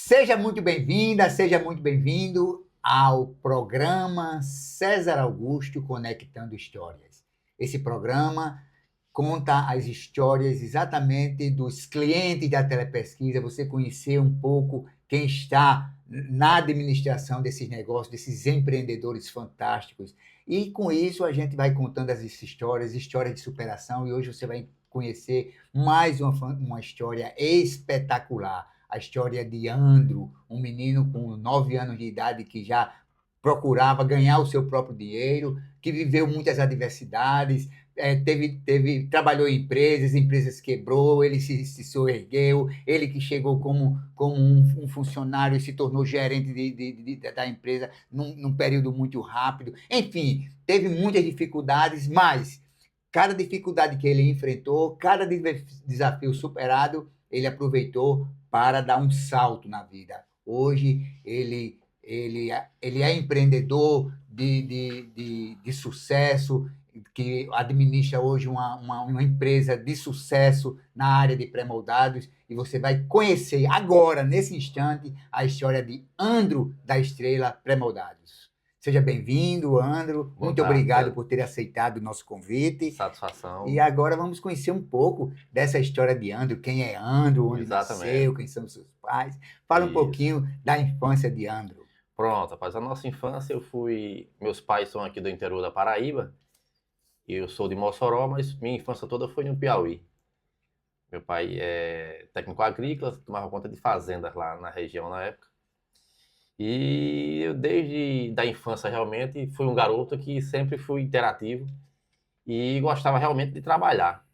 Seja muito bem-vinda, seja muito bem-vindo ao programa César Augusto Conectando Histórias. Esse programa conta as histórias exatamente dos clientes da telepesquisa, você conhecer um pouco quem está na administração desses negócios, desses empreendedores fantásticos. E com isso a gente vai contando as histórias, histórias de superação, e hoje você vai conhecer mais uma história espetacular. A história de Andro, um menino com 9 anos de idade que já procurava ganhar o seu próprio dinheiro, que viveu muitas adversidades, trabalhou em empresas quebrou, ele se soergueu, ele que chegou como um funcionário e se tornou gerente da empresa num período muito rápido. Enfim, teve muitas dificuldades, mas cada dificuldade que ele enfrentou, cada desafio superado, ele aproveitou para dar um salto na vida. Hoje, ele é empreendedor de sucesso, que administra hoje uma empresa de sucesso na área de pré-moldados, e você vai conhecer agora, nesse instante, a história de Andro da Estrela Pré-moldados. Seja bem-vindo, Andro. Boa Muito tarde, obrigado César. por ter aceitado o nosso convite. Satisfação. E agora vamos conhecer um pouco dessa história de Andro, quem é Andro, onde Exatamente. nasceu, quem são os seus pais. Fala um Isso. pouquinho da infância de Andro. Pronto, rapaz. A nossa infância Meus pais são aqui do interior da Paraíba. Eu sou de Mossoró, mas minha infância toda foi no Piauí. Meu pai é técnico agrícola, tomava conta de fazendas lá na região na época. E eu, desde da infância, realmente, fui um garoto que sempre fui interativo e gostava realmente de trabalhar.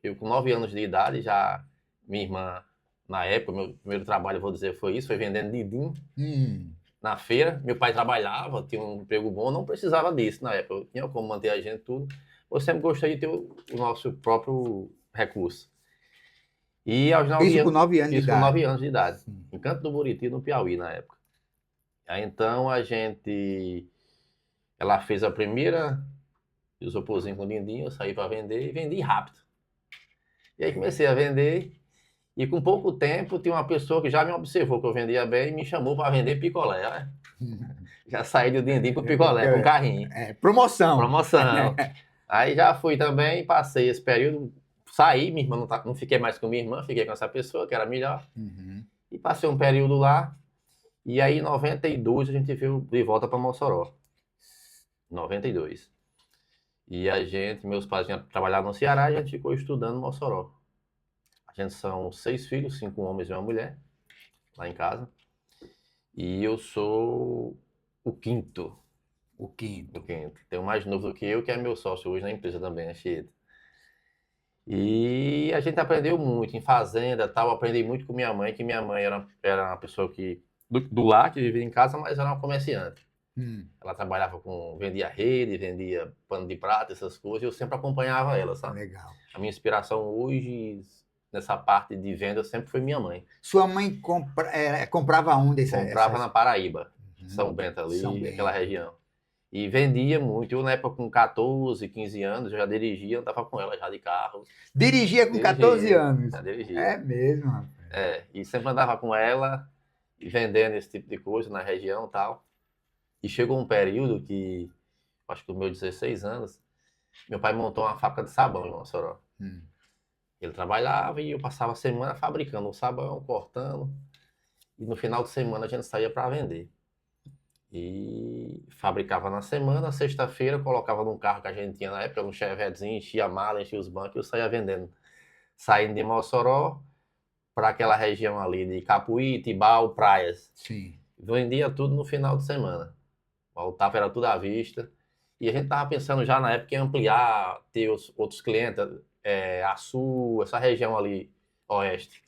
Eu, com 9 anos de idade, já minha irmã, na época, meu primeiro trabalho, vou dizer, foi vendendo didim na feira. Meu pai trabalhava, tinha um emprego bom, não precisava disso na época. Eu tinha como manter a gente tudo. Eu sempre gostei de ter o nosso próprio recurso. E aos 9 Isso com anos, 9 anos de isso com idade. 9 anos de idade, em Canto do Buriti, no Piauí, na época. Aí então ela fez a primeira isoporzinho com din-din, eu saí para vender e vendi rápido. E aí comecei a vender. E com pouco tempo, tinha uma pessoa que já me observou que eu vendia bem e me chamou para vender picolé. Né? Já saí do din-din pro picolé, com carrinho. Promoção. Promoção. Aí já fui também, passei esse período, saí, minha irmã não fiquei mais com minha irmã, fiquei com essa pessoa, que era melhor. E passei um período lá. E aí, em 92, a gente veio de volta para Mossoró. 92. E meus pais tinham trabalhado no Ceará e a gente ficou estudando em Mossoró. A gente são 6 filhos, 5 homens e uma mulher, lá em casa. E eu sou o quinto. O quinto. Tem um mais novo do que eu, que é meu sócio hoje na empresa também, a Chieta. E a gente aprendeu muito em fazenda, tal. Aprendi muito com minha mãe, que minha mãe era uma pessoa do lar, que vivia em casa, mas era uma comerciante. Ela vendia rede, vendia pano de prata, essas coisas, e eu sempre acompanhava ela, sabe? Legal. A minha inspiração hoje, nessa parte de venda, sempre foi minha mãe. Sua mãe comprava onde? Comprava na Paraíba, São Bento ali, aquela região. E vendia muito. Eu, na época, com 14, 15 anos, eu já dirigia, andava com ela já de carro. Dirigia com 14 anos? Já dirigia. É mesmo, rapaz. E sempre andava com ela, e vendendo esse tipo de coisa na região e tal. E chegou um período que, acho que com meus 16 anos, meu pai montou uma fábrica de sabão em Mossoró. Ele trabalhava e eu passava a semana fabricando o sabão, cortando. E no final de semana a gente saía para vender. E fabricava na semana, sexta-feira, colocava num carro que a gente tinha na época, um Chevetezinho, enchia a mala, enchia os bancos e eu saía vendendo. Saindo de Mossoró para aquela região ali de Capuí, Tibau, praias. Sim. Vendia tudo no final de semana. Voltava, era tudo à vista. E a gente estava pensando já na época em ampliar, ter os outros clientes, Açu, essa região ali, oeste.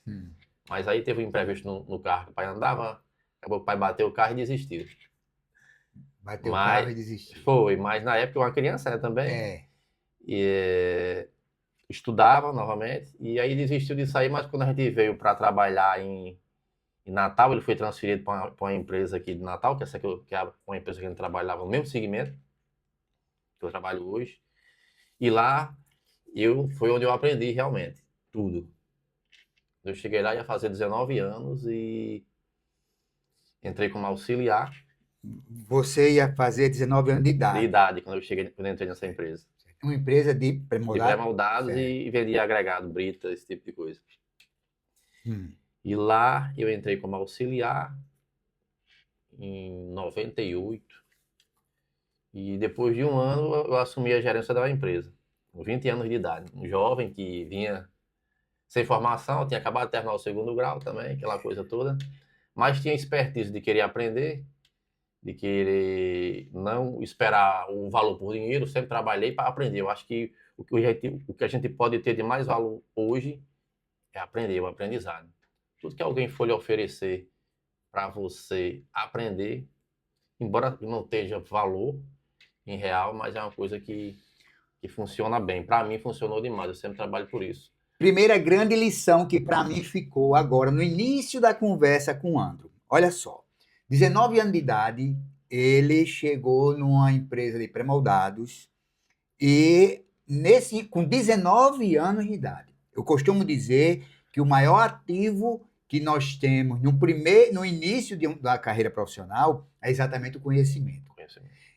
Mas aí teve um imprevisto no carro, que o pai andava, acabou que o pai bateu o carro e desistiu. Bateu o carro e desistiu. Foi, mas na época eu era criança também. E estudava novamente, e aí desistiu de sair, mas quando a gente veio para trabalhar em Natal, ele foi transferido para uma empresa aqui de Natal, que é uma empresa que a gente trabalhava no mesmo segmento que eu trabalho hoje. E lá foi onde eu aprendi realmente tudo. Eu cheguei lá, ia fazer 19 anos e Entrei como auxiliar Você ia fazer 19 anos de de idade. idade quando eu entrei nessa empresa. Uma empresa de De pré-moldado? pré-moldados Certo. e vendia agregado, brita, esse tipo de coisa. Hum. E lá eu entrei como auxiliar em 98. E depois de um ano eu assumi a gerência da empresa, com 20 anos de idade. Um jovem que vinha sem formação, tinha acabado de terminar o segundo grau também, aquela coisa toda. Mas tinha expertise de querer aprender, de querer não esperar o valor por dinheiro. Sempre trabalhei para aprender. Eu acho que o que a gente pode ter de mais valor hoje é aprender, o aprendizado. Tudo que alguém for lhe oferecer para você aprender, embora não esteja valor em real, mas é uma coisa que funciona bem. Para mim funcionou demais, eu sempre trabalho por isso. Primeira grande lição que para mim ficou agora no início da conversa com o Andro. Olha só, 19 anos de idade, ele chegou numa empresa de pré-moldados e com 19 anos de idade. Eu costumo dizer que o maior ativo que nós temos no início da carreira profissional é exatamente o conhecimento.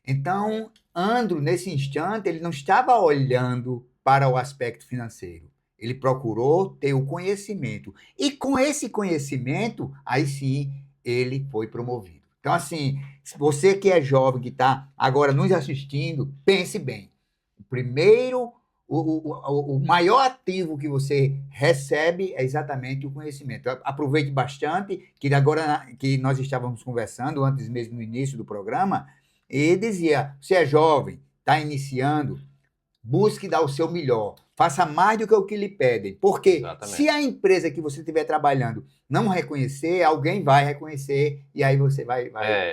Então, Andro, nesse instante, ele não estava olhando para o aspecto financeiro. Ele procurou ter o conhecimento. E com esse conhecimento, aí sim, ele foi promovido. Então, assim, se você que é jovem, que está agora nos assistindo, pense bem. O primeiro, o maior ativo que você recebe é exatamente o conhecimento. Aproveite bastante, que agora que nós estávamos conversando, antes mesmo no início do programa, e dizia, você é jovem, está iniciando, busque dar o seu melhor, faça mais do que o que lhe pedem, porque Exatamente. se a empresa que você estiver trabalhando não reconhecer, alguém vai reconhecer, e aí você vai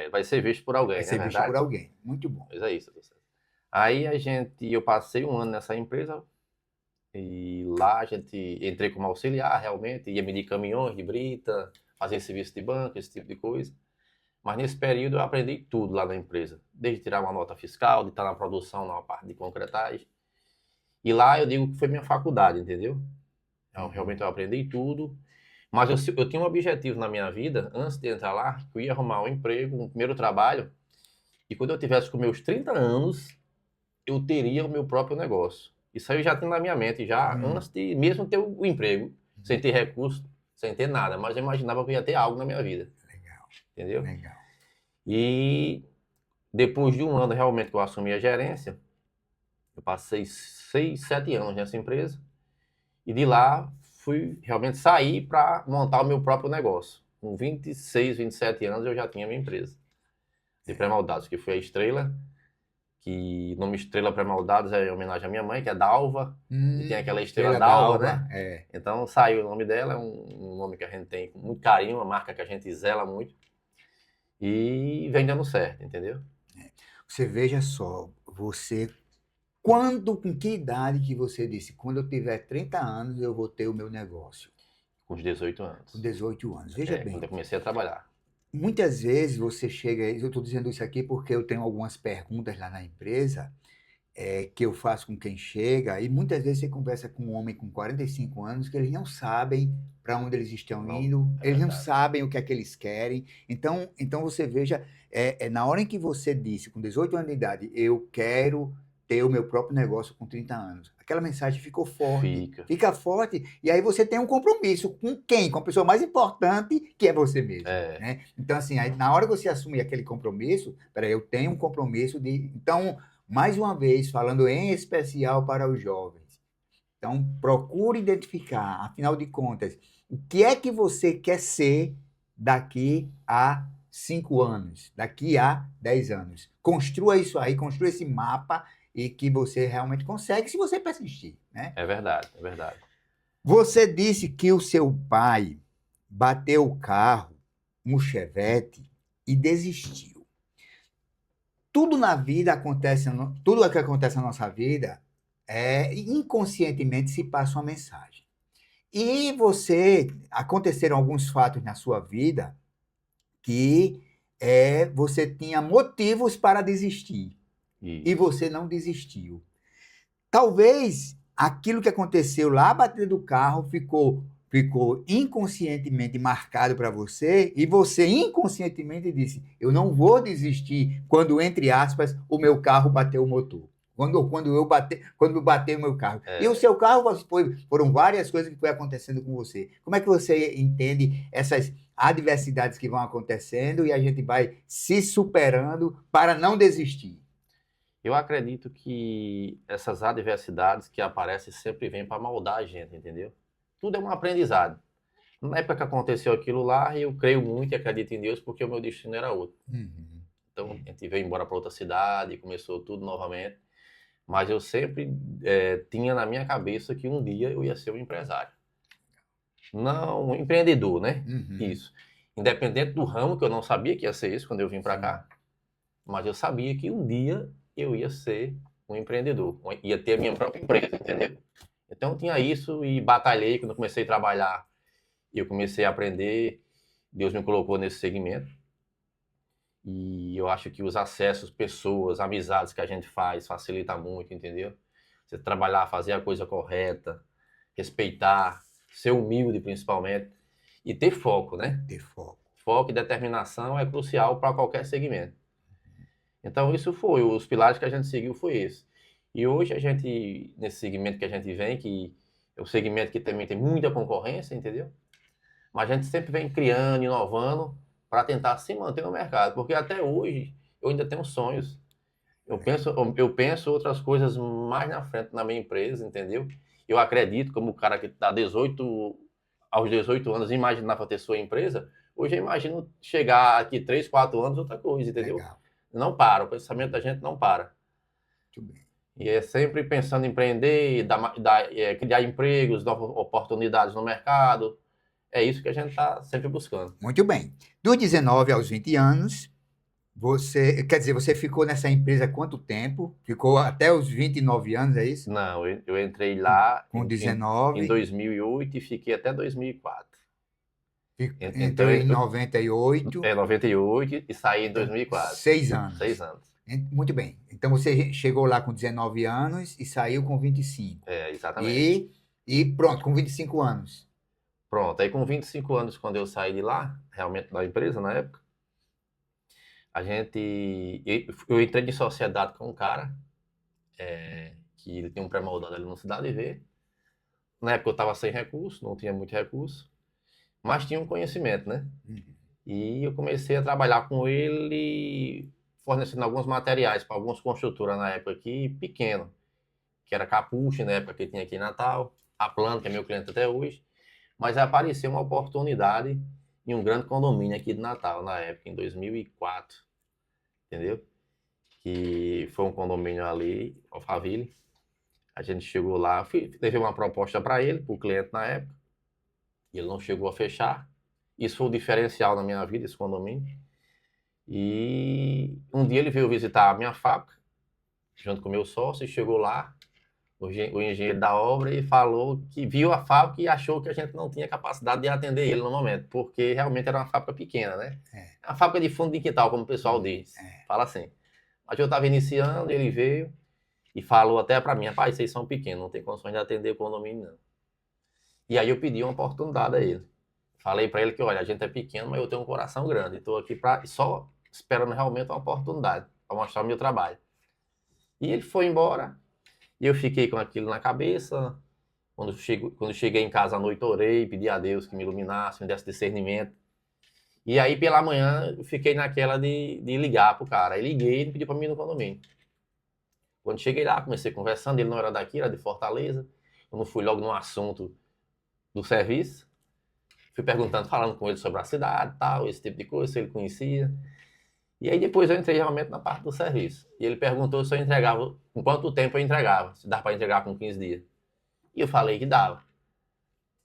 Vai ser visto por alguém, ser né? visto Verdade? por alguém. Muito bom. Mas é isso. Aí eu passei um ano nessa empresa e lá entrei como auxiliar realmente, ia medir caminhões de brita, fazer serviço de banco, esse tipo de coisa. Mas nesse período eu aprendi tudo lá na empresa, desde tirar uma nota fiscal, de estar na produção, na parte de concretagem. E lá eu digo que foi minha faculdade, entendeu? Realmente eu aprendi tudo. Mas eu tinha um objetivo na minha vida, antes de entrar lá, que eu ia arrumar um emprego, um primeiro trabalho, e quando eu tivesse com meus 30 anos, eu teria o meu próprio negócio. Isso aí eu já tinha na minha mente, já antes de mesmo ter o emprego, sem ter recurso, sem ter nada, mas eu imaginava que eu ia ter algo na minha vida. Legal, Entendeu? legal. E depois de um ano realmente que eu assumi a gerência, eu passei 6, 7 anos nessa empresa, e de lá fui realmente sair para montar o meu próprio negócio. Com 26, 27 anos eu já tinha minha empresa de pré-moldados, que foi a Estrela, que o nome Estrela Pré-Moldados é em homenagem à minha mãe, que é Dalva, e tem aquela Estrela Dalva, né? É. Então saiu o nome dela, é um nome que a gente tem com muito carinho, uma marca que a gente zela muito, e vem dando certo, entendeu? Você veja só, com que idade que você disse? Quando eu tiver 30 anos, eu vou ter o meu negócio. Com os 18 anos. Com 18 anos. Veja bem. Quando eu comecei a trabalhar. Muitas vezes você chega, eu estou dizendo isso aqui porque eu tenho algumas perguntas lá na empresa, que eu faço com quem chega, e muitas vezes você conversa com um homem com 45 anos que eles não sabem para onde eles estão indo, eles não sabem o que é que eles querem. Então você veja, na hora em que você disse, com 18 anos de idade, eu quero ter o meu próprio negócio com 30 anos. Aquela mensagem ficou forte. Fica forte, e aí você tem um compromisso com quem? Com a pessoa mais importante, que é você mesmo. Né? Então, assim, aí, na hora que você assumir aquele compromisso, peraí, eu tenho um compromisso de... Então, mais uma vez, falando em especial para os jovens. Então, procure identificar, afinal de contas, o que é que você quer ser daqui a 5 anos, daqui a 10 anos. Construa isso aí, construa esse mapa e que você realmente consegue se você persistir, né? É verdade, é verdade. Você disse que o seu pai bateu o carro, um Chevette, e desistiu. Tudo na vida acontece, tudo o que acontece na nossa vida, inconscientemente se passa uma mensagem. E aconteceram alguns fatos na sua vida que você tinha motivos para desistir. Isso. E você não desistiu. Talvez aquilo que aconteceu lá, a batida do carro, ficou ficou inconscientemente marcado para você e você inconscientemente disse: eu não vou desistir quando, entre aspas, o meu carro bateu o motor. Quando bater o meu carro. E o seu carro foram várias coisas que foi acontecendo com você. Como é que você entende essas adversidades que vão acontecendo e a gente vai se superando para não desistir? Eu acredito que essas adversidades que aparecem sempre vêm para moldar a gente, entendeu? Tudo é um aprendizado. Na época que aconteceu aquilo lá, eu creio muito e acredito em Deus porque o meu destino era outro. Uhum. Então, a gente veio embora para outra cidade, começou tudo novamente. Mas eu sempre tinha na minha cabeça que um dia eu ia ser um empresário. Não um empreendedor, né? Uhum. Isso. Independente do ramo, que eu não sabia que ia ser isso quando eu vim para cá, mas eu sabia que um dia eu ia ser um empreendedor, ia ter a minha própria empresa, entendeu? Então eu tinha isso e batalhei quando eu comecei a trabalhar. Eu comecei a aprender, Deus me colocou nesse segmento. E eu acho que os acessos, pessoas, amizades que a gente faz facilita muito, entendeu? Você trabalhar, fazer a coisa correta, respeitar, ser humilde principalmente e ter foco, né? Ter foco. Foco e determinação é crucial para qualquer segmento. Então isso foi, os pilares que a gente seguiu foi esse. E hoje a gente, nesse segmento que a gente vem, que é um segmento que também tem muita concorrência, entendeu? Mas a gente sempre vem criando, inovando para tentar se manter no mercado, porque até hoje eu ainda tenho sonhos. Eu penso outras coisas mais na frente na minha empresa, entendeu? Eu acredito, como o cara que está aos 18 anos imaginava ter sua empresa, hoje eu imagino chegar aqui 3, 4 anos outra coisa, entendeu? Legal. Não para, o pensamento da gente não para. Muito bem. E é sempre pensando em empreender, criar empregos, novas oportunidades no mercado. É isso que a gente está sempre buscando. Muito bem. Dos 19 aos 20 anos, você ficou nessa empresa quanto tempo? Ficou até os 29 anos, é isso? Não, eu entrei lá Com em 19, 2008 e fiquei até 2004. Então, entrou em 98, 98 e saí em então 2004. 6 anos. 6 anos. Muito bem. Então você chegou lá com 19 anos e saiu com 25. Exatamente. E pronto, com 25 anos. Pronto, aí com 25 anos, quando eu saí de lá, realmente da empresa na época, eu entrei em sociedade com um cara, que ele tinha um pré-moldado ali no Cidade V. Na época eu estava sem recurso, não tinha muito recurso, mas tinha um conhecimento, né? Uhum. E eu comecei a trabalhar com ele, fornecendo alguns materiais para algumas construtoras na época aqui, pequeno, que era Capuche, na época que tinha aqui em Natal, a Plano, que é meu cliente até hoje, mas apareceu uma oportunidade em um grande condomínio aqui de Natal, na época, em 2004, entendeu? Que foi um condomínio ali, Alphaville. A gente chegou lá, levei uma proposta para ele, para o cliente na época, e ele não chegou a fechar. Isso foi o diferencial na minha vida, esse condomínio. E um dia ele veio visitar a minha fábrica, junto com o meu sócio, e chegou lá, o engenheiro da obra, e falou que viu a fábrica e achou que a gente não tinha capacidade de atender ele no momento, porque realmente era uma fábrica pequena, né? É. Uma fábrica de fundo de quintal, como o pessoal diz. Fala assim. Mas eu estava iniciando, ele veio e falou até para mim: rapaz, vocês são pequenos, não tem condições de atender o condomínio, não. E aí eu pedi uma oportunidade a ele. Falei para ele que, olha, a gente é pequeno, mas eu tenho um coração grande. Estou aqui só esperando realmente uma oportunidade para mostrar o meu trabalho. E ele foi embora e eu fiquei com aquilo na cabeça. Quando cheguei em casa à noite, orei, pedi a Deus que me iluminasse, me desse discernimento. E aí, pela manhã, eu fiquei naquela de ligar pro cara. Aí liguei e ele pediu para mim ir no condomínio. Quando cheguei lá, comecei conversando, ele não era daqui, era de Fortaleza. Eu não fui logo no assunto do serviço. Fui perguntando, falando com ele sobre a cidade, tal, esse tipo de coisa, se ele conhecia. E aí depois eu entrei realmente na parte do serviço. E ele perguntou se eu entregava, com quanto tempo eu entregava, se dava para entregar com 15 dias. E eu falei que dava.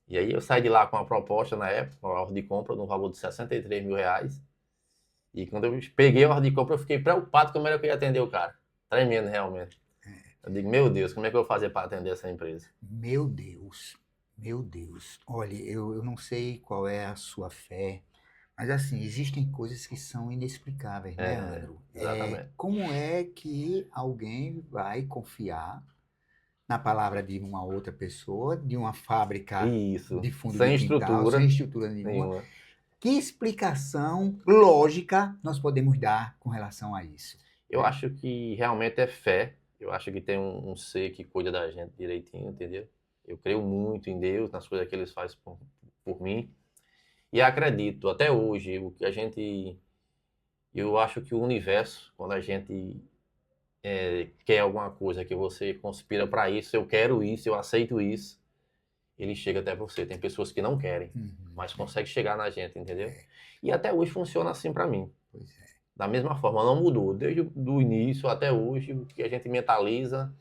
E aí eu saí de lá com uma proposta na época, uma ordem de compra no valor de R$ 63 mil. E quando eu peguei a ordem de compra, eu fiquei preocupado como era que eu ia atender o cara. Tremendo realmente. Eu digo, meu Deus, como é que eu vou fazer para atender essa empresa? Meu Deus, meu Deus. Olha, eu não sei qual é a sua fé, mas assim, existem coisas que são inexplicáveis, né, Andro? Exatamente. Como é que alguém vai confiar na palavra de uma outra pessoa, de uma fábrica Isso. de fundo Sem de quintal, estrutura sem estrutura nenhuma. nenhuma. Que explicação lógica nós podemos dar com relação a isso? Eu acho que realmente é fé. Eu acho que tem um ser que cuida da gente direitinho, entendeu? Eu creio muito em Deus, nas coisas que Ele faz por mim. E acredito, até hoje, o que a gente. Eu acho que o universo, quando a gente quer alguma coisa que você conspira para isso, eu quero isso, eu aceito isso, ele chega até você. Tem pessoas que não querem, mas conseguem chegar na gente, entendeu? E até hoje funciona assim para mim. Pois é. Da mesma forma, não mudou. Desde o início até hoje, o que a gente mentaliza,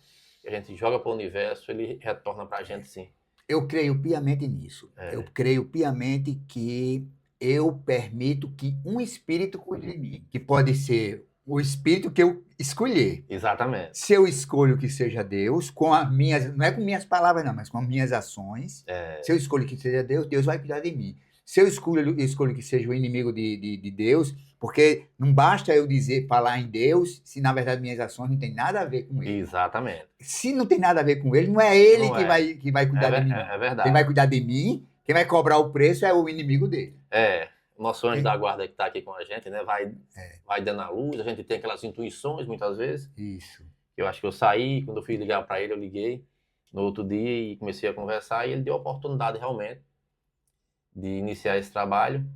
que a gente joga para o universo, ele retorna para a gente sim. Eu creio piamente nisso. Eu creio piamente que eu permito que um espírito cuide de mim, que pode ser o espírito que eu escolher. Exatamente. Se eu escolho que seja Deus, com as minhas, não é com minhas palavras não, mas com as minhas ações. Se eu escolho que seja Deus, Deus vai cuidar de mim. Se eu escolho que seja o inimigo de Deus, porque não basta eu falar em Deus, se na verdade minhas ações não têm nada a ver com ele. Exatamente. Se não tem nada a ver com ele, não é ele Não que é. que vai cuidar de mim, não. É verdade. Quem vai cuidar de mim, quem vai cobrar o preço é o inimigo dele. O nosso anjo da guarda que está aqui com a gente, né? Vai dando a luz, a gente tem aquelas intuições muitas vezes. Isso. Eu acho que eu saí, quando eu fui ligar para ele, eu liguei no outro dia e comecei a conversar e ele deu a oportunidade realmente de iniciar esse trabalho.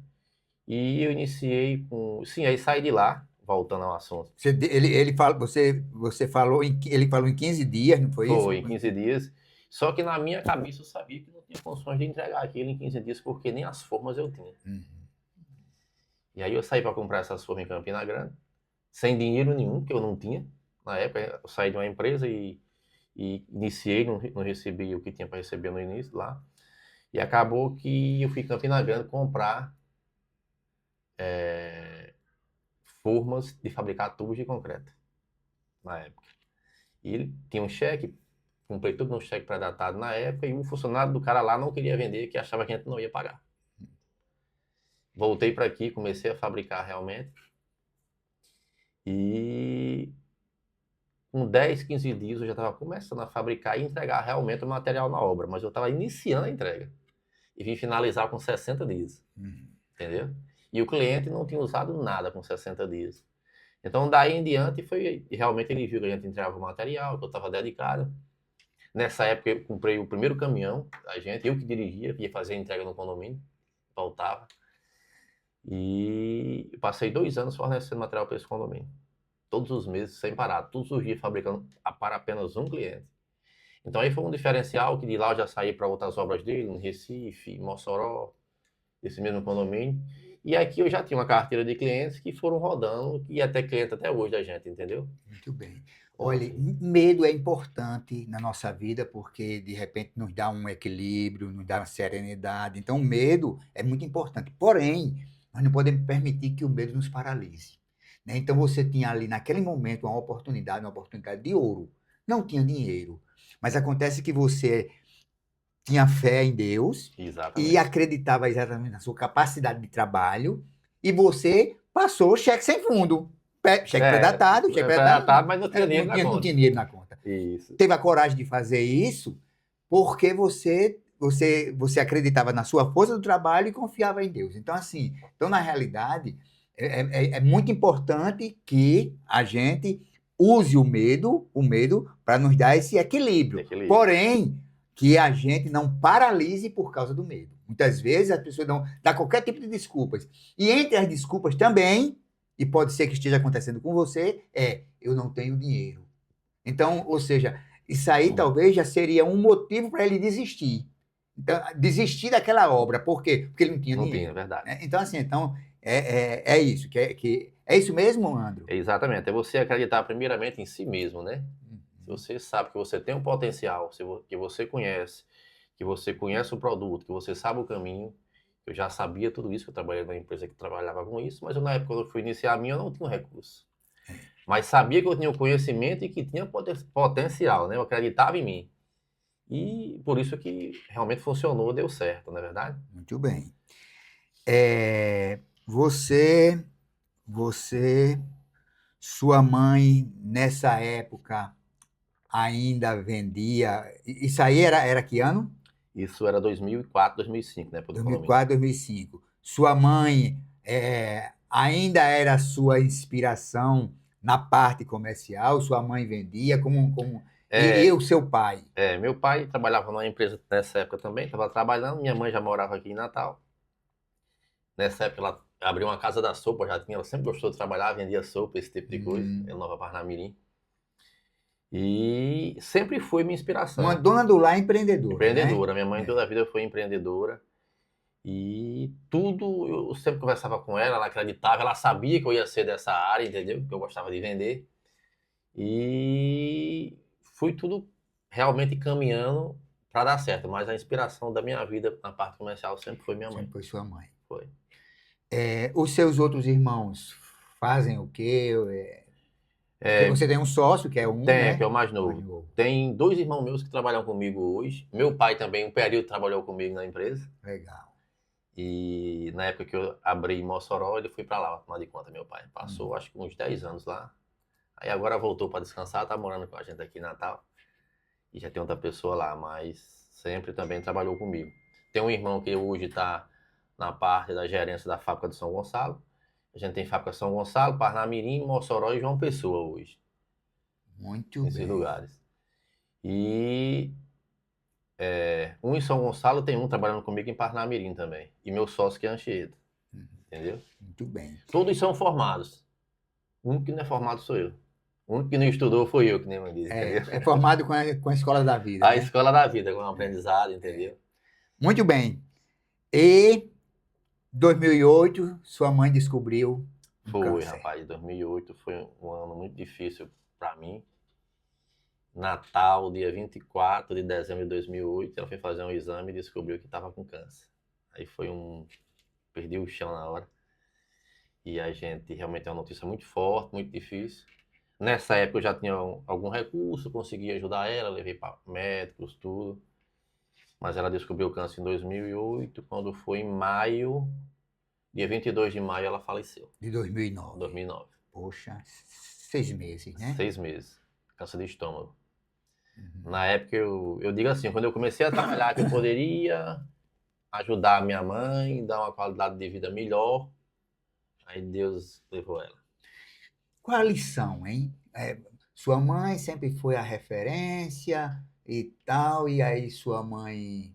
E eu iniciei com... Sim, aí saí de lá, voltando ao assunto. Você falou, ele falou em 15 dias, não foi isso? Foi, em 15 dias. Só que na minha cabeça eu sabia que não tinha condições de entregar aquilo em 15 dias, porque nem as formas eu tinha. E aí eu saí para comprar essas formas em Campina Grande, sem dinheiro nenhum, que eu não tinha. Na época eu saí de uma empresa e iniciei, não recebi o que tinha para receber no início lá. E acabou que eu fui em Campina Grande comprar formas de fabricar tubos de concreto, na época. E ele tinha um cheque, comprei tudo num cheque pré-datado na época, e o funcionário do cara lá não queria vender, que achava que a gente não ia pagar. Voltei para aqui, comecei a fabricar realmente. E com 10, 15 dias eu já estava começando a fabricar e entregar realmente o material na obra, mas eu estava iniciando a entrega. E vim finalizar com 60 dias. Entendeu? E o cliente não tinha usado nada com 60 dias. Então, daí em diante, realmente ele viu que a gente entregava o material, que eu estava dedicado. Nessa época, eu comprei o primeiro caminhão da gente, eu que dirigia, ia fazer a entrega no condomínio, voltava. E passei 2 anos fornecendo material para esse condomínio. Todos os meses, sem parar, todos os dias fabricando para apenas um cliente. Então, aí foi um diferencial que de lá eu já saí para outras obras dele, em Recife, Mossoró, esse mesmo condomínio. E aqui eu já tinha uma carteira de clientes que foram rodando e até cliente até hoje da gente, entendeu? Muito bem. Olha, medo é importante na nossa vida porque de repente nos dá um equilíbrio, nos dá uma serenidade. Então, o medo é muito importante. Porém, nós não podemos permitir que o medo nos paralise, né? Então, você tinha ali naquele momento uma oportunidade de ouro. Não tinha dinheiro, mas acontece que você tinha fé em Deus Exatamente. e acreditava exatamente na sua capacidade de trabalho e você passou cheque sem fundo. Cheque pré-datado, mas não tinha dinheiro na conta. Não tinha dinheiro na conta. Isso. Teve a coragem de fazer isso porque você acreditava na sua força do trabalho e confiava em Deus. Então, assim, na realidade, é muito importante que a gente use o medo para nos dar esse equilíbrio. Porém, que a gente não paralise por causa do medo. Muitas vezes as pessoas dão qualquer tipo de desculpas. E entre as desculpas também, e pode ser que esteja acontecendo com você, eu não tenho dinheiro. Então, ou seja, isso aí talvez já seria um motivo para ele desistir. Então, desistir daquela obra. Por quê? Porque ele não tinha dinheiro. Não tinha, verdade. Então, assim, é isso. É isso mesmo, Andro? Exatamente. É você acreditar primeiramente em si mesmo, né? Se você sabe que você tem um potencial, que você conhece o produto, que você sabe o caminho. Eu já sabia tudo isso, que eu trabalhei numa empresa que trabalhava com isso, mas na época, quando eu fui iniciar a minha, eu não tinha recurso. Mas sabia que eu tinha o conhecimento e que tinha potencial, né? Eu acreditava em mim. E por isso que realmente funcionou, deu certo, não é verdade? Muito bem. Sua mãe, nessa época, ainda vendia. Isso aí era que ano? Isso era 2004, 2005, na época do condomínio. 2004, 2005. Sua mãe ainda era sua inspiração na parte comercial? Sua mãe vendia? E É, o seu pai? meu pai trabalhava numa empresa nessa época também, estava trabalhando, minha mãe já morava aqui em Natal. Nessa época ela abriu uma casa da sopa, ela sempre gostou de trabalhar, vendia sopa, esse tipo de coisa, em Nova Parnamirim. E sempre foi minha Uma inspiração. dona do lar empreendedora, né? Empreendedora, minha mãe toda a vida foi empreendedora. E tudo, eu sempre conversava com ela, ela acreditava, ela sabia que eu ia ser dessa área, entendeu? Que eu gostava de vender. E fui tudo realmente caminhando para dar certo, mas a inspiração da minha vida na parte comercial sempre foi minha mãe. Sempre foi sua mãe. Foi. Os seus outros irmãos fazem o quê? Porque É, você tem um sócio, que é um, tem, que é né? o mais Mais novo. novo. Tem dois irmãos meus que trabalham comigo hoje. Meu pai também, um período, trabalhou comigo na empresa. Legal. E na época que eu abri em Mossoró, ele foi para lá, afinal de contas, meu pai. Passou, Uhum. acho que uns 10 anos lá. Aí agora voltou para descansar, tá morando com a gente aqui em Natal. E já tem outra pessoa lá, mas sempre também trabalhou comigo. Tem um irmão que hoje está na parte da gerência da fábrica de São Gonçalo. A gente tem fábrica São Gonçalo, Parnamirim, Mossoró e João Pessoa hoje, Muito nesses bem. lugares. E um em São Gonçalo, tem um trabalhando comigo em Parnamirim também. E meu sócio que é Anchieta, Uhum. entendeu? Muito bem. Todos são formados. O único que não é formado sou eu. O único que não estudou foi eu, que nem eu disse, entendeu? É formado com a Escola da Vida, A né? escola da vida, com o aprendizado, entendeu? Muito bem. E 2008, sua mãe descobriu um Foi, câncer. rapaz. 2008 foi um ano muito difícil para mim. Natal, dia 24 de dezembro de 2008, ela foi fazer um exame e descobriu que estava com câncer. Aí foi perdi o chão na hora. E a gente realmente é uma notícia muito forte, muito difícil. Nessa época eu já tinha algum recurso, consegui ajudar ela, levei para médicos, tudo. Mas ela descobriu o câncer em 2008, quando foi em maio, dia 22 de maio ela faleceu, De em 2009. 2009. Poxa, 6 meses, né? 6 meses, câncer de estômago. Uhum. Na época eu digo assim, quando eu comecei a trabalhar que eu poderia ajudar a minha mãe, dar uma qualidade de vida melhor, aí Deus levou ela. Qual a lição, hein? Sua mãe sempre foi a referência e tal, e aí sua mãe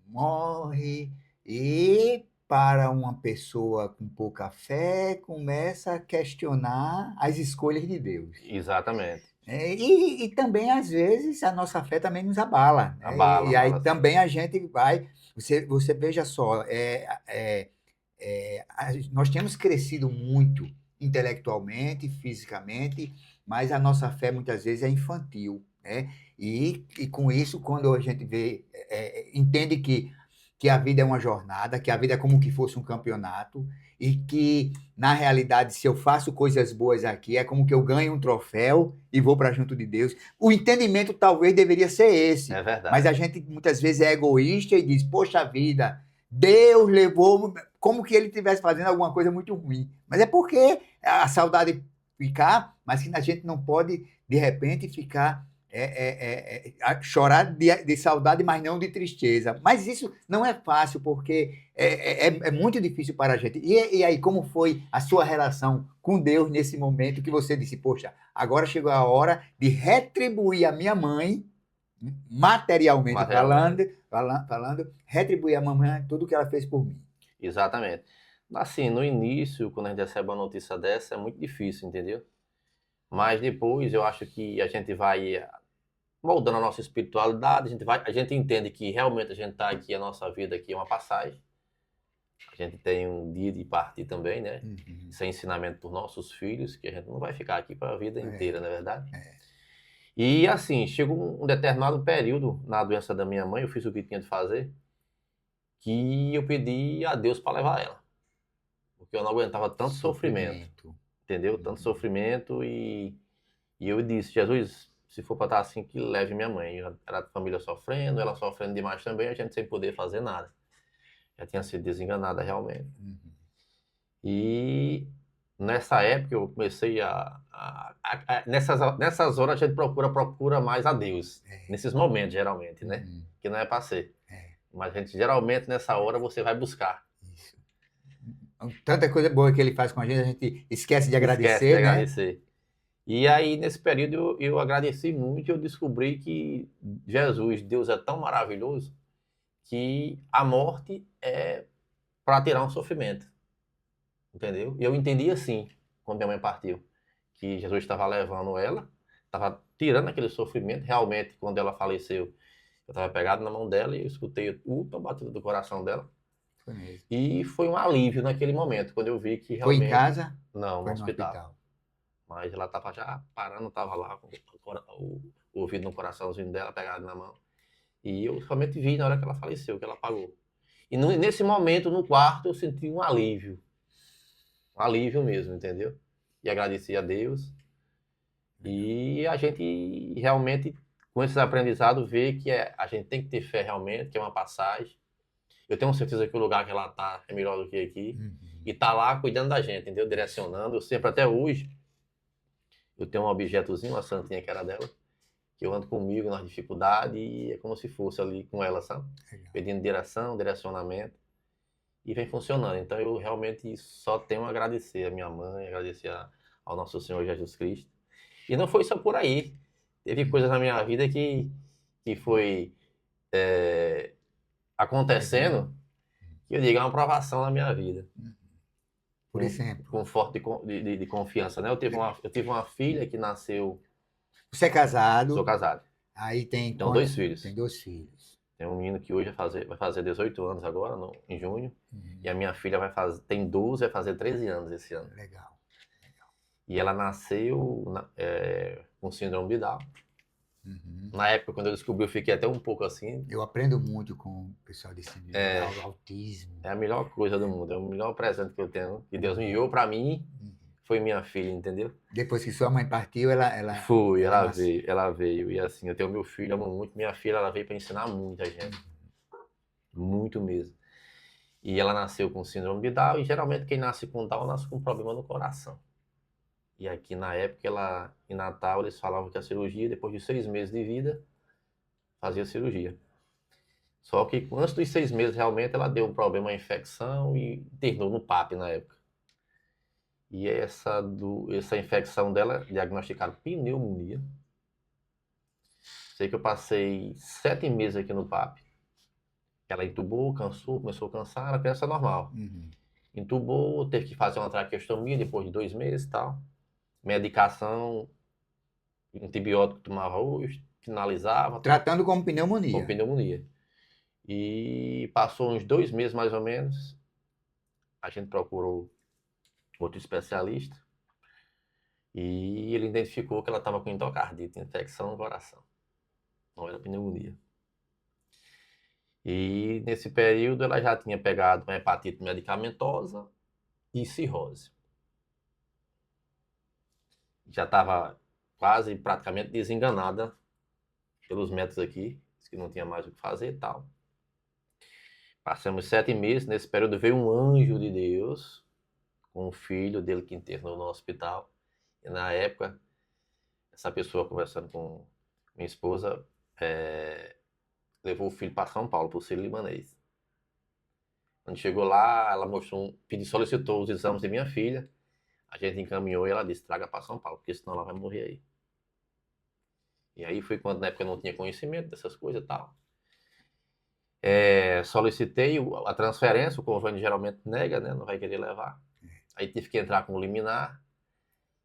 morre, e para uma pessoa com pouca fé, começa a questionar as escolhas de Deus. Exatamente. E também, às vezes, a nossa fé também nos abala, né? Abala, E aí abala assim. também a gente vai. Você veja só, nós temos crescido muito intelectualmente, fisicamente, mas a nossa fé muitas vezes é infantil, né? E com isso, quando a gente entende que a vida é uma jornada, que a vida é como que fosse um campeonato, e que, na realidade, se eu faço coisas boas aqui, é como que eu ganho um troféu e vou para junto de Deus. O entendimento talvez deveria ser esse, É mas verdade. a gente muitas vezes é egoísta e diz: poxa vida, Deus levou, como que ele estivesse fazendo alguma coisa muito ruim. Mas é porque a saudade ficar, mas que a gente não pode, de repente, ficar chorar de saudade, mas não de tristeza. Mas isso não é fácil, porque é muito difícil para a gente. E aí, como foi a sua relação com Deus nesse momento que você disse: poxa, agora chegou a hora de retribuir a minha mãe, materialmente Materialmente. falando, retribuir a mamãe tudo que ela fez por mim. Exatamente. Assim, no início, quando a gente recebe uma notícia dessa, é muito difícil, entendeu? Mas depois eu acho que a gente vai moldando a nossa espiritualidade, a gente entende que realmente a gente está aqui, a nossa vida aqui é uma passagem. A gente tem um dia de partir também, né? Uhum. Isso é ensinamento para os nossos filhos, que a gente não vai ficar aqui para a vida inteira, não é verdade? É. E assim, chegou um determinado período na doença da minha mãe, eu fiz o que tinha de fazer, que eu pedi a Deus para levar ela. Porque eu não aguentava tanto sofrimento, entendeu? Tanto sofrimento e eu disse: Jesus, se for para estar assim, que leve minha mãe. Era a família sofrendo, ela sofrendo demais também, a gente sem poder fazer nada. Já tinha sido desenganada realmente. Uhum. E Nessa época eu comecei nessas horas a gente procura mais a Deus. É. Nesses momentos, geralmente, né? Uhum. Que não é para ser. É, Mas a gente, geralmente, nessa hora, você vai buscar. isso. Tanta coisa boa que ele faz com a gente esquece de Esquece de agradecer, né? agradecer. E aí, nesse período, eu agradeci muito e eu descobri que Jesus, Deus é tão maravilhoso que a morte é para tirar um sofrimento. Entendeu? E eu entendi assim, quando minha mãe partiu, que Jesus estava levando ela, estava tirando aquele sofrimento. Realmente, quando ela faleceu, eu estava pegado na mão dela e eu escutei o batido do coração dela. Foi mesmo. E foi um alívio naquele momento, quando eu vi que Foi em realmente. casa? Não, no Foi no hospital. hospital. Mas ela estava já parando, estava lá com o ouvido no coraçãozinho dela, pegado na mão. E eu somente vi na hora que ela faleceu, que ela apagou. E nesse momento, no quarto, eu senti um alívio. Um alívio mesmo, entendeu? E agradeci a Deus. E a gente realmente, com esses aprendizados, vê que a gente tem que ter fé realmente, que é uma passagem. Eu tenho certeza que o lugar que ela está é melhor do que aqui. Uhum. E está lá cuidando da gente, entendeu? Direcionando. Eu sempre, até hoje, eu tenho um objetozinho, uma santinha que era dela, que eu ando comigo nas dificuldades e é como se fosse ali com ela, sabe? Legal. Pedindo direção, direcionamento. E vem funcionando. Então eu realmente só tenho a agradecer a minha mãe, agradecer ao nosso Senhor Jesus Cristo. E não foi só por aí. Teve coisas na minha vida que foi acontecendo que eu digo, é uma aprovação na minha vida. Por exemplo, Com forte de confiança, né? Eu tive uma filha que nasceu, você é sou casado, casado, aí tem tenho dois quantos? Tem filhos. 2 filhos. Tem um menino que hoje vai fazer 18 anos agora, em junho. E Uhum. a minha filha tem 12, vai fazer 13 anos esse ano. Legal. E ela nasceu com síndrome de Down. Uhum. Na época, quando eu descobri, eu fiquei até um pouco assim. Eu aprendo muito com o pessoal de autismo. É a melhor coisa do mundo, é o melhor presente que eu tenho, que Deus me enviou pra mim, Uhum. foi minha filha, entendeu? Depois que sua mãe partiu, Fui, ela ela nasceu. veio, ela veio. E assim, eu tenho meu filho, amo muito. Minha filha, ela veio pra ensinar muita gente. Muito mesmo. E ela nasceu com síndrome de Down, e geralmente quem nasce com Down nasce com problema no coração. E aqui na época, em Natal, eles falavam que a cirurgia, depois de 6 meses de vida, fazia cirurgia. Só que antes dos 6 meses, realmente, ela deu um problema, uma infecção e internou no PAP na época. E essa infecção dela, diagnosticaram pneumonia. Sei que eu passei 7 meses aqui no PAP. Ela entubou, cansou, começou a cansar, a criança normal. Uhum. Entubou, teve que fazer uma traqueostomia depois de 2 meses e tal. Medicação, antibiótico tomava hoje, finalizava, Tratando como com pneumonia. pneumonia. E passou uns 2 meses mais ou menos, a gente procurou outro especialista e ele identificou que ela estava com endocardite, infecção no coração. Não era pneumonia. E nesse período ela já tinha pegado uma hepatite medicamentosa e cirrose. Já estava quase praticamente desenganada pelos médicos aqui, disse que não tinha mais o que fazer e tal. Passamos 7 meses, nesse período veio um anjo de Deus, com o filho dele que internou no hospital. E na época, essa pessoa conversando com minha esposa, levou o filho para São Paulo, para o Sírio-Libanês. Quando chegou lá, ela solicitou os exames de minha filha. A gente encaminhou e ela disse, traga para São Paulo, porque senão ela vai morrer aí. E aí foi quando na época eu não tinha conhecimento dessas coisas e tal. Solicitei a transferência, o convênio geralmente nega, né? Não vai querer levar. Aí tive que entrar com o liminar,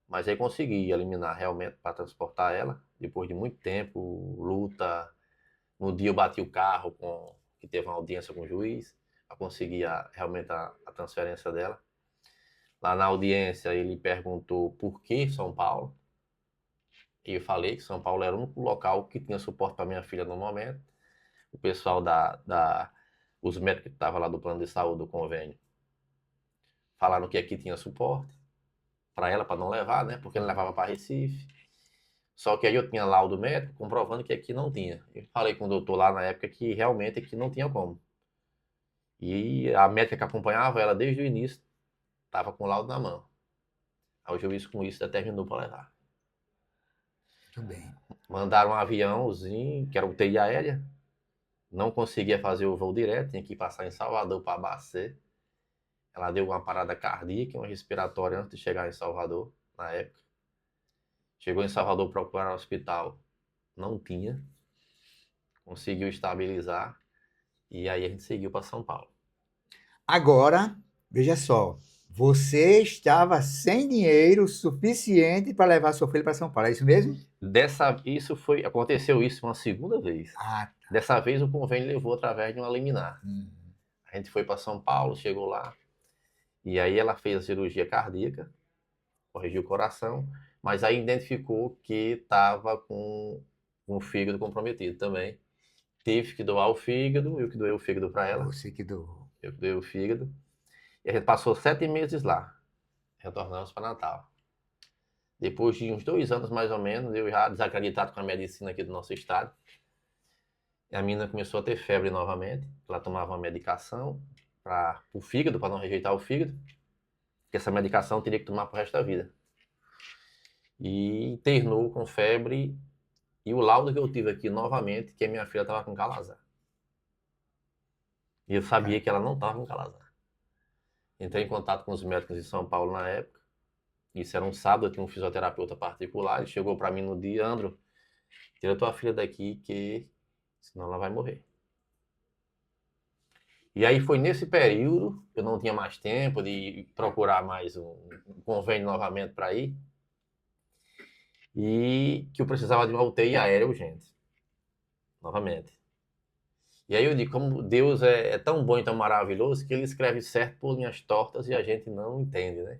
mas aí consegui eliminar realmente para transportar ela. Depois de muito tempo, luta. No dia eu bati o carro, que teve uma audiência com o juiz, para conseguir realmente a transferência dela. Lá na audiência ele perguntou por que São Paulo. E eu falei que São Paulo era o único local que tinha suporte para minha filha no momento. O pessoal os médicos que estavam lá do plano de saúde do convênio falaram que aqui tinha suporte para ela, para não levar, né? Porque ele levava para Recife. Só que aí eu tinha laudo médico comprovando que aqui não tinha. Eu falei com o doutor lá na época que realmente aqui não tinha como. E a médica que acompanhava ela desde o início estava com o laudo na mão. Aí o juiz com isso determinou para levar. Muito bem. Mandaram um aviãozinho, que era UTI aérea. Não conseguia fazer o voo direto, tinha que passar em Salvador para abastecer. Ela deu uma parada cardíaca, uma respiratória antes de chegar em Salvador, na época. Chegou em Salvador procurar o hospital, não tinha. Conseguiu estabilizar e aí a gente seguiu para São Paulo. Agora, veja só, você estava sem dinheiro suficiente para levar sua filha para São Paulo, é isso mesmo? Aconteceu isso uma segunda vez. Ah, Dessa vez o convênio levou através de uma liminar. hum, A gente foi para São Paulo, chegou lá, e aí ela fez a cirurgia cardíaca, corrigiu o coração, mas aí identificou que estava com o fígado comprometido também. Tive que doar o fígado, eu que doei o fígado para ela, você que doou. eu que doei o fígado. E a gente passou 7 meses lá, retornamos para Natal. Depois de uns 2 anos mais ou menos, eu já desacreditado com a medicina aqui do nosso estado, e a menina começou a ter febre novamente. Ela tomava uma medicação para o fígado, para não rejeitar o fígado, porque essa medicação teria que tomar para o resto da vida. E internou com febre, e o laudo que eu tive aqui novamente, que a minha filha estava com calazar. E eu sabia que ela não estava com calazar. Entrei em contato com os médicos de São Paulo na época. Isso era um sábado, eu tinha um fisioterapeuta particular. Ele chegou para mim no dia: Andro, tira tua filha daqui, que senão ela vai morrer. E aí foi nesse período, eu não tinha mais tempo de procurar mais um convênio novamente para ir, e que eu precisava de uma UTI aérea urgente, novamente. E aí eu digo, como Deus é tão bom e tão maravilhoso, que ele escreve certo por linhas tortas e a gente não entende, né?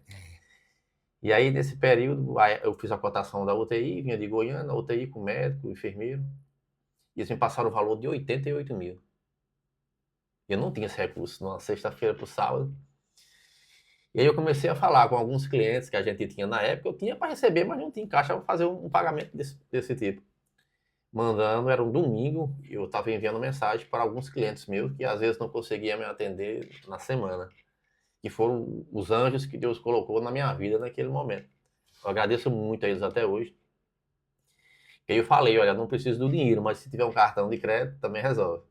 E aí, nesse período, eu fiz a cotação da UTI, vinha de Goiânia, UTI com médico, enfermeiro, e eles me passaram o valor de 88 mil. E eu não tinha esse recurso, numa sexta-feira para o sábado. E aí eu comecei a falar com alguns clientes que a gente tinha na época, eu tinha para receber, mas não tinha caixa para fazer um pagamento desse tipo. Mandando, era um domingo, e eu estava enviando mensagem para alguns clientes meus que às vezes não conseguiam me atender na semana. Que foram os anjos que Deus colocou na minha vida naquele momento. Eu agradeço muito a eles até hoje. E aí eu falei, olha, não preciso do dinheiro, mas se tiver um cartão de crédito, também resolve.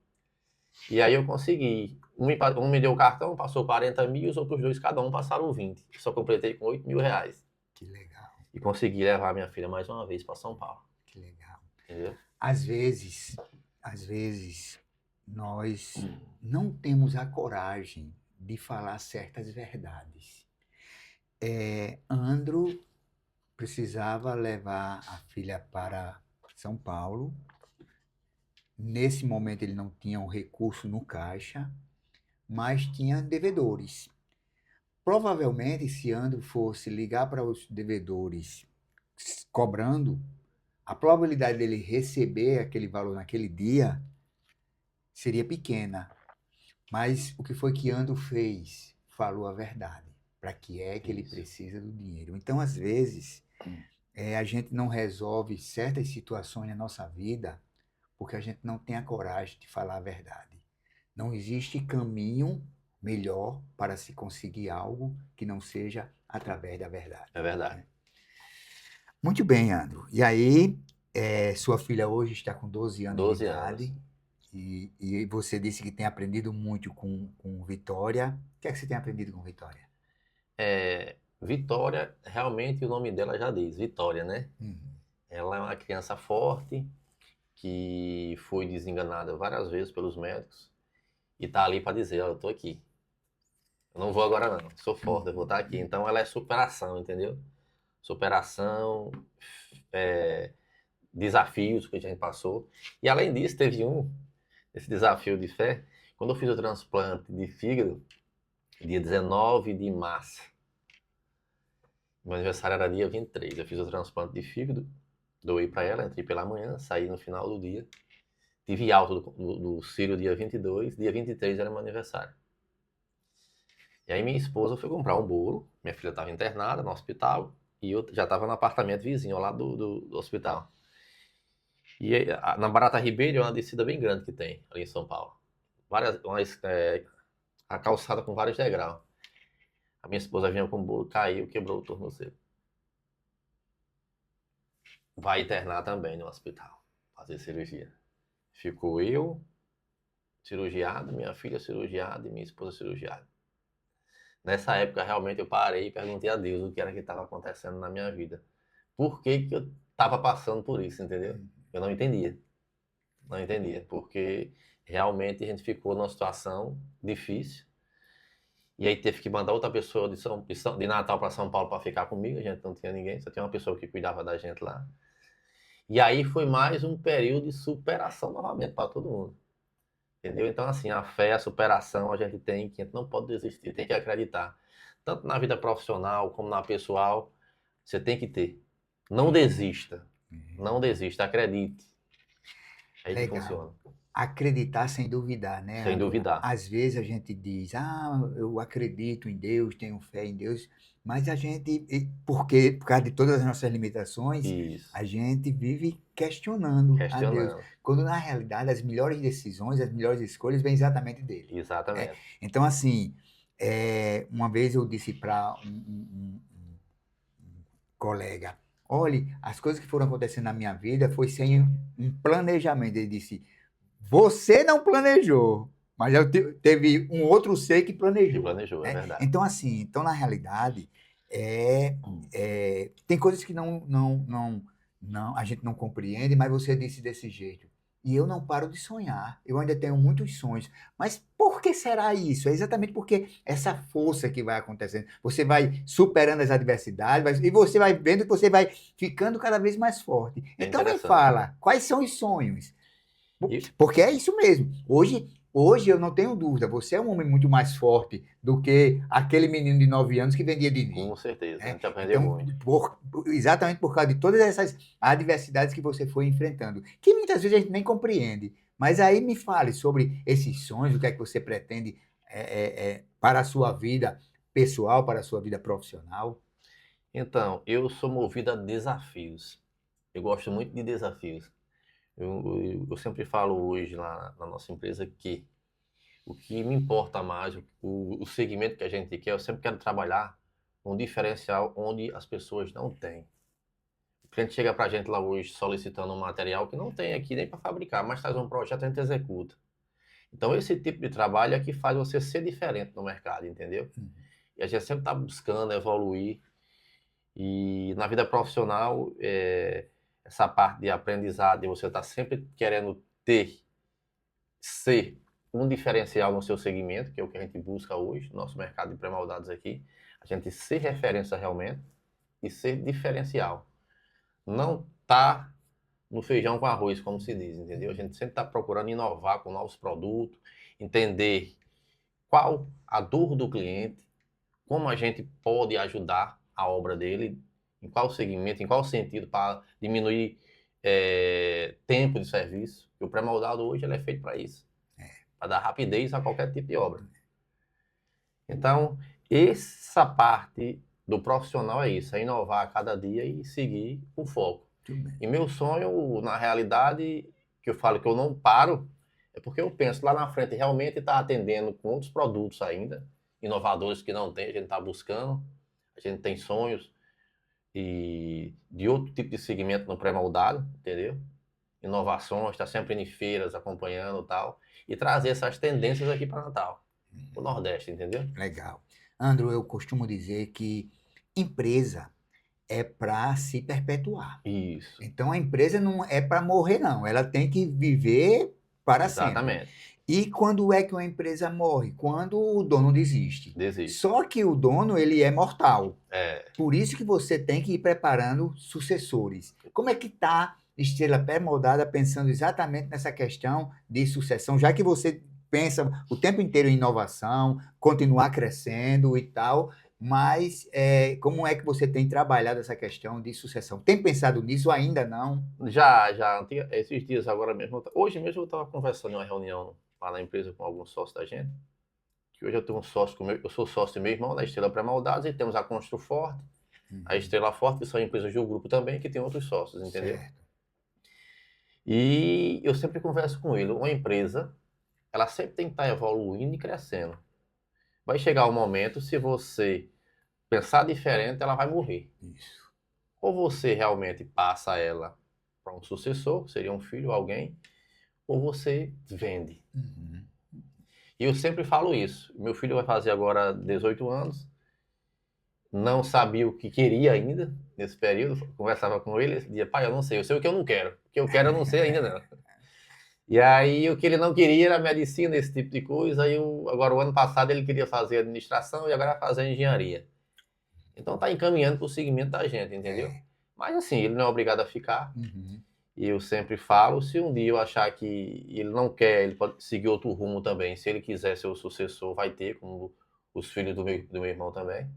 E aí eu consegui. Um me deu o cartão, passou 40 mil, os outros dois, cada um, passaram 20. Eu só completei com 8 mil reais. Que legal, E consegui levar minha filha mais uma vez para São Paulo. que legal. Entendeu? Às vezes, nós não temos a coragem de falar certas verdades. Andro precisava levar a filha para São Paulo. Nesse momento ele não tinha um recurso no caixa, mas tinha devedores. Provavelmente, se Andro fosse ligar para os devedores cobrando, a probabilidade dele receber aquele valor naquele dia seria pequena. Mas o que foi que Andro fez? Falou a verdade. Para que é que ele precisa do dinheiro? Então, às vezes, a gente não resolve certas situações na nossa vida porque a gente não tem a coragem de falar a verdade. Não existe caminho melhor para se conseguir algo que não seja através da verdade. É verdade. Muito bem, Andro. E aí, sua filha hoje está com 12 anos 12 de idade. anos. E você disse que tem aprendido muito com Vitória. O que é que você tem aprendido com Vitória? Vitória, realmente o nome dela já diz, Vitória, né? Uhum. Ela é uma criança forte, que foi desenganada várias vezes pelos médicos, e tá ali para dizer, ó, eu tô aqui. Eu não vou agora não, sou forte, eu vou estar aqui. Então ela é superação, entendeu? Superação, desafios que a gente passou. E além disso, teve esse desafio de fé, quando eu fiz o transplante de fígado, dia 19 de março. Meu aniversário era dia 23. Eu fiz o transplante de fígado, doei para ela, entrei pela manhã, saí no final do dia. Tive alta do Círio dia 22, dia 23 era meu aniversário. E aí minha esposa foi comprar um bolo, minha filha estava internada no hospital, e eu já estava no apartamento vizinho, ao lado do hospital. E aí, na Barata Ribeiro é uma descida bem grande que tem ali em São Paulo. A calçada com vários degraus. A minha esposa vinha com o bolo, caiu, quebrou o tornozelo. vai internar também no hospital, fazer cirurgia. Ficou eu, cirurgiado, minha filha cirurgiada e minha esposa cirurgiada. Nessa época, realmente, eu parei e perguntei a Deus o que era que estava acontecendo na minha vida. Por que que eu estava passando por isso, entendeu? Eu não entendia. Não entendia, porque realmente a gente ficou numa situação difícil. E aí teve que mandar outra pessoa de Natal para São Paulo para ficar comigo. A gente não tinha ninguém, só tinha uma pessoa que cuidava da gente lá. E aí foi mais um período de superação novamente para todo mundo. Entendeu? Então, assim, a fé, a superação, a gente não pode desistir, tem que acreditar. Tanto na vida profissional como na pessoal, você tem que ter. Não desista. Não desista, acredite. É aí que Legal. funciona. Acreditar sem duvidar, né, Sem Andro? duvidar. Às vezes a gente diz, eu acredito em Deus, tenho fé em Deus, mas a gente, porque por causa de todas as nossas limitações, Isso. a gente vive questionando a Deus, Questionando. quando na realidade as melhores decisões, as melhores escolhas vêm exatamente dele, né? Exatamente. Então, assim, uma vez eu disse para um colega, olhe, as coisas que foram acontecendo na minha vida foi sem um planejamento. Ele disse, você não planejou, mas teve um outro ser que Que planejou, planejou, é né? verdade. Então, assim, na realidade, tem coisas que a gente não compreende, mas você disse desse jeito. E eu não paro de sonhar. Eu ainda tenho muitos sonhos. Mas por que será isso? É exatamente porque essa força que vai acontecendo. Você vai superando as adversidades e você vai vendo que você vai ficando cada vez mais forte. É Então me interessante. fala, quais são os sonhos? E, Porque é isso mesmo. Hoje eu não tenho dúvida, você é um homem muito mais forte do que aquele menino de 9 anos que vendia com Didi, certeza, a né? gente aprendeu Então, muito. exatamente por causa de todas essas adversidades que você foi enfrentando, que muitas vezes a gente nem compreende. Mas aí me fale sobre esses sonhos, o que é que você pretende para a sua vida pessoal, para a sua vida profissional. Então, eu sou movido a desafios. Eu gosto muito de desafios. Eu sempre falo hoje lá na nossa empresa que o que me importa mais, o segmento que a gente quer, eu sempre quero trabalhar um diferencial onde as pessoas não têm. O cliente chega para a gente lá hoje solicitando um material que não tem aqui nem para fabricar, mas faz um projeto e a gente executa. Então, esse tipo de trabalho é que faz você ser diferente no mercado, entendeu? E a gente sempre está buscando evoluir. E na vida profissional, essa parte de aprendizado, de você estar sempre querendo ser um diferencial no seu segmento, que é o que a gente busca hoje, no nosso mercado de pré-moldados aqui, a gente ser referência realmente e ser diferencial. Não tá no feijão com arroz, como se diz, entendeu? A gente sempre está procurando inovar com novos produtos, entender qual a dor do cliente, como a gente pode ajudar a obra dele, em qual segmento, em qual sentido, para diminuir tempo de serviço. E o pré-moldado hoje ele é feito para isso, para dar rapidez a qualquer tipo de obra. Então, essa parte do profissional é isso, é inovar a cada dia e seguir o foco. E meu sonho, na realidade, que eu falo que eu não paro, é porque eu penso lá na frente realmente estar atendendo com outros produtos ainda, inovadores que não tem, a gente está buscando, a gente tem sonhos e de outro tipo de segmento no pré-moldado, entendeu? Inovações, está sempre em feiras acompanhando e tal, e trazer essas tendências aqui para Natal, para o Nordeste, entendeu? Legal. Andro, eu costumo dizer que empresa é para se perpetuar. Isso, Então a empresa não é para morrer, não. Ela tem que viver para sempre. exatamente, E quando é que uma empresa morre? Quando o dono desiste. desiste. Só que o dono, ele é mortal. É, Por isso que você tem que ir preparando sucessores. Como é que está Estrela Pré-Moldada pensando exatamente nessa questão de sucessão, já que você pensa o tempo inteiro em inovação, continuar crescendo e tal, mas como é que você tem trabalhado essa questão de sucessão? Tem pensado nisso ainda não? já, esses dias agora mesmo, hoje mesmo eu estava conversando em uma reunião lá na empresa com alguns sócios da gente, que hoje eu tenho um sócio, eu sou sócio do meu irmão, da Estrela Pré-Moldados, e temos a Constru Forte, a Estrela Forte, que são empresas de um grupo também, que tem outros sócios, entendeu? Certo. E eu sempre converso com ele, uma empresa, ela sempre tem que estar evoluindo e crescendo. Vai chegar um momento, se você pensar diferente, ela vai morrer. Isso. ou você realmente passa ela para um sucessor, seria um filho, alguém, ou você vende. Uhum. E eu sempre falo isso. Meu filho vai fazer agora 18 anos, não sabia o que queria ainda nesse período. Conversava com ele, ele dizia, pai, eu não sei, eu sei o que eu não quero. O que eu quero eu não sei ainda não. E aí o que ele não queria era medicina, esse tipo de coisa. Aí agora o ano passado ele queria fazer administração e agora vai fazer engenharia. Então tá encaminhando para o segmento da gente, entendeu? É. Mas assim, ele não é obrigado a ficar. Uhum. E eu sempre falo, se um dia eu achar que ele não quer, ele pode seguir outro rumo também. Se ele quiser ser o sucessor, vai ter, como os filhos do meu irmão também.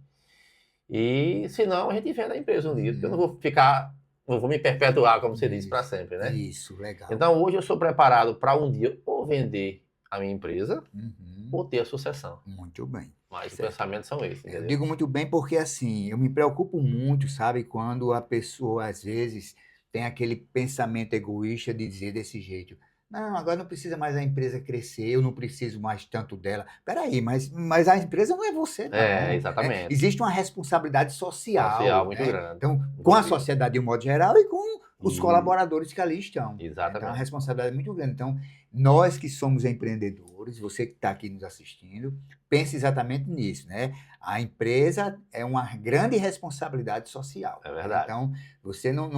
E se não, a gente vende a empresa um dia, porque eu não vou ficar, não vou me perpetuar, como você disse, para sempre, né? Isso, legal. Então hoje eu sou preparado para um dia ou vender a minha empresa Uhum. ou ter a sucessão. Muito bem. Mas os Certo. pensamentos são esses, Eu entendeu? digo muito bem porque, assim, eu me preocupo muito, sabe, quando a pessoa, às vezes, tem aquele pensamento egoísta de dizer desse jeito: não, agora não precisa mais a empresa crescer, eu não preciso mais tanto dela. Peraí, mas a empresa não é você, não. É, Né? exatamente. Existe uma responsabilidade social, Muito né? grande. Então, Muito com a grande. sociedade de um modo geral e com os E- colaboradores que ali estão. Então, a Exatamente. responsabilidade é muito grande. Então, nós que somos empreendedores, você que está aqui nos assistindo, pense exatamente nisso, né? A empresa é uma grande responsabilidade social. É verdade. Então, você não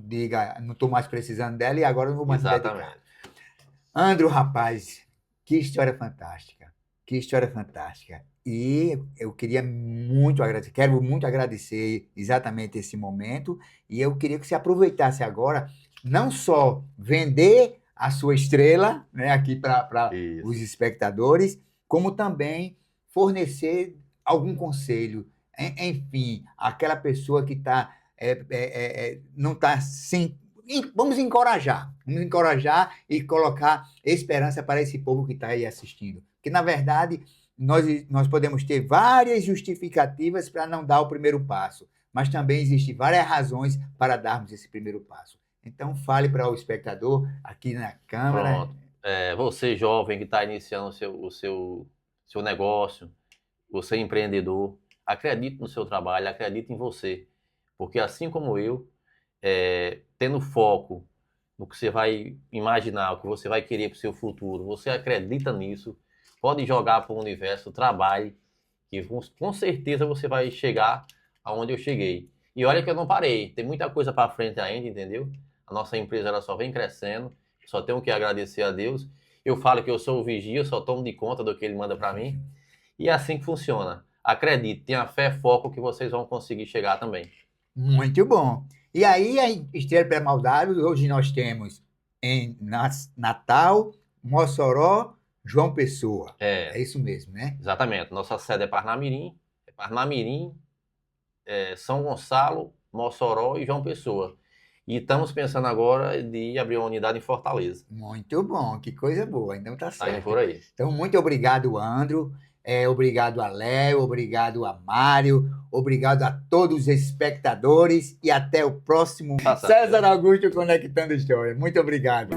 diga, não estou mais precisando dela e agora eu não vou mais me dedicar. Exatamente. Andro, rapaz, que história fantástica. Que história fantástica. E eu queria muito agradecer, quero muito agradecer exatamente esse momento. E eu queria que você aproveitasse agora, não só vender a sua estrela, né, aqui para Isso. os espectadores, como também fornecer algum conselho. Enfim, aquela pessoa que não está sem. Vamos encorajar e colocar esperança para esse povo que está aí assistindo. Que, na verdade, nós podemos ter várias justificativas para não dar o primeiro passo, mas também existem várias razões para darmos esse primeiro passo. Então, fale para o espectador aqui na câmera. Pronto. Você jovem que está iniciando o seu negócio, você empreendedor, acredite no seu trabalho, acredite em você. Porque assim como eu, tendo foco no que você vai imaginar, o que você vai querer para o seu futuro, você acredita nisso, pode jogar para o universo, trabalhe, que com certeza você vai chegar aonde eu cheguei. E olha que eu não parei, tem muita coisa para frente ainda, entendeu? A nossa empresa ela só vem crescendo, só tenho que agradecer a Deus. Eu falo que eu sou o vigia, só tomo de conta do que ele manda para mim. E é assim que funciona. Acredite, tenha fé, foco que vocês vão conseguir chegar também. Muito bom. E aí, a Estrela Pré-Moldados, hoje nós temos em Natal, Mossoró, João Pessoa. É isso mesmo, né? Exatamente. Nossa sede é Parnamirim, São Gonçalo, Mossoró e João Pessoa. E estamos pensando agora de abrir uma unidade em Fortaleza. Muito bom, que coisa boa. Então tá Tá indo certo. por aí. Então, muito obrigado, Andro. Obrigado a Léo, obrigado a Mário, obrigado a todos os espectadores e até o próximo Tá certo. César Augusto Conectando História. Muito obrigado.